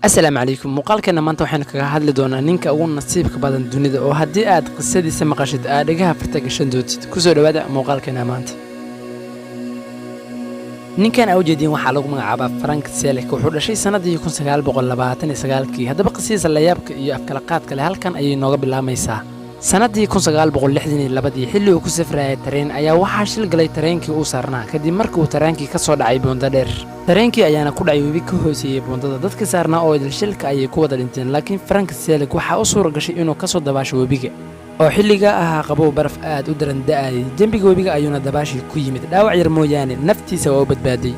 السلام عليكم مقالكنا maanta waxaan kaga hadli doonaa ninka ugu nasiibka badan dunida oo hadii aad qisadiisa maqashid aad dhigaha fartagashan dootid ku soo dhawaada muuqaalkana maanta ninkan awjeedin waxa lagu magacaabaa Frank Selleck wuxuu dhashay sanadii 1929 hadaba qisadiisa la yaabka iyo afkala qaadka leh halkan ayay nooga bilaamaysaa sanadii 1962 xilli uu ku safrayay tareen ayaa waxa shil galay tareenkii uu saarnaa kadib markii uu tareenkii ka soo dhacay boonda dheer tareenkii ayaana ku dhacay webi ka hooseeyay boondada dadka saarnaa oo shilka ayay ku wada dhinteen laakiin Frank Selleck waxa uu suura gashay inuu ka soo dabaasho webiga oo xilliga ahaa qabow baraf aad u daran da'ay jambiga webiga ayuuna dabaashi ku yimid dhaawac yar mooyaane naftiisa waa badbaaday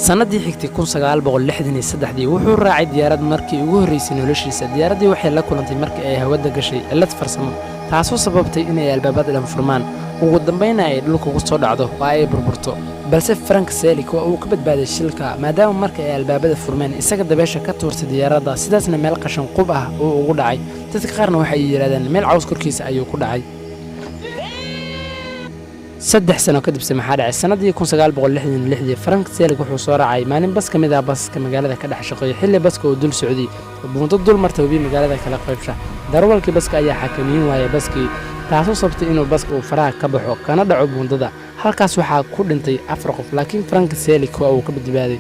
sanadii xigtay 1963 wuxuu raacay diyaarad markii ugu horeysay noloshiisa diyaaradii waxay la kulantay markii ay hawada gashay cilad farsamo taasoo sababtay inay albaabada dhan furmaan ugu dambeynna ay dhulka ku soo dhacdo oo ay burburto balse Frank Selleck waa uu ka badbaaday shilka maadaama markii ay albaabada furmeen isaga dabeesha ka tuurtay diyaaradda sidaasna meel qashan qub ah oo ugu dhacay dadka qaarna waxay yiraahdeen meel caws korkiisa ayuu ku dhacay saddex sano kadib maxaa dhacay sanadii 1966 Frank Selleck wuxuu soo raacay maalin bas kamid ah baska magaalada ka dhex shaqeeyay xilli baska uu dul socday buunta dul martay webi magaalada kala qaybsha darawalkii baska ayaa xakameyn waayay baskii taasoo sababtay inuu baska uu faraha ka baxo kana dhaco buundada halkaas waxaa ku dhintay 4 qof laakiin Frank Selleck waa uu ka badbaaday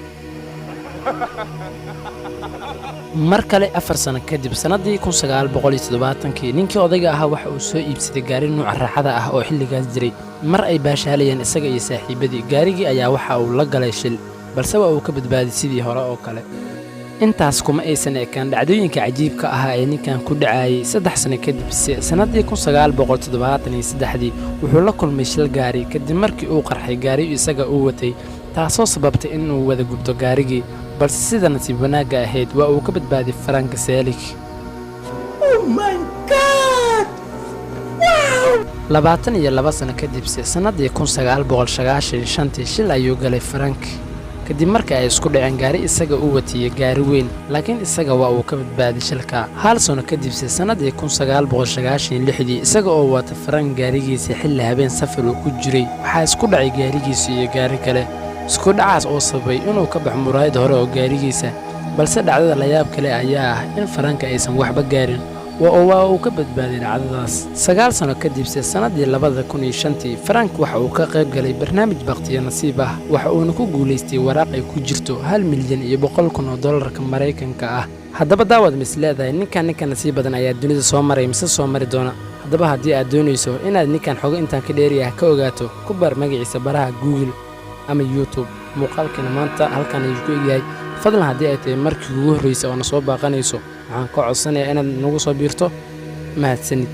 mar kale 4 sano kadib sanadii 1970 ninkii odayga ahaa waxa uu soo iibsaday gaari nooca raaxada ah oo xilligaas jiray mar ay baashaalayeen isaga iyo saaxiibadii gaarigii ayaa waxa uu la galay shil balse waa uu ka badbaaday sidii hore oo kale intaas kuma aysan ekaan dhacdooyinka cajiibka ah ee ninkan ku dhacay 3 sano kadib sanadii 1973 wuxuu la kulmay shil gaari kadib markii uu qarxay gaari isaga uu watay taasoo sababtay inuu wada gubto gaarigii balse sida nasiib wanaaga ahayd waa uu ka badbaaday Frank Selleck Oh my god! Wow! 22 sano kadib sanadii 1995 shil ayuu galay Frank kadib markii ay isku dhaceen gaari isaga uu watay gaari weyn laakiin isaga waa uu ka badbaaday shilka hal sano kadib sanadii 1996 isaga oo wata Frank gaarigiisa xilli habeen safar uu ku jiray waxa isku dhacay gaarigiisa iyo gaari kale isku dhacaas oo sababay inuu ka baxo muraayad hore oo gaarigiisa balse dhacdada la yaab kale ayaa ah in Frank aysan waxba gaarin waa uu ka badbaaday dhacdadaas 9 sano kadib sanadii 2005 Frank waxa uu ka qayb galay barnaamij baqtiyo nasiib ah waxa uu ku guuleystay waraaq ay ku jirto 1 milyan iyo 100 kun oo dollarka Mareykanka ah haddaba daawad misleedahay ninkan nasiib badan ayaa dunida soo maray mise soo mari doona haddaba haddii aad doonayso inaad ninkan xogo intaan ka dheeriyahay ka ogaato ku bar magaciisa baraha Google ama YouTube muuqaalkana maanta halkan ayuu ku yahay fadlan haddii ay tahay markii ugu horeysay oo na soo baaqanayso waxaan ka codsanayaa inaad nagu soo biirto mahadsanid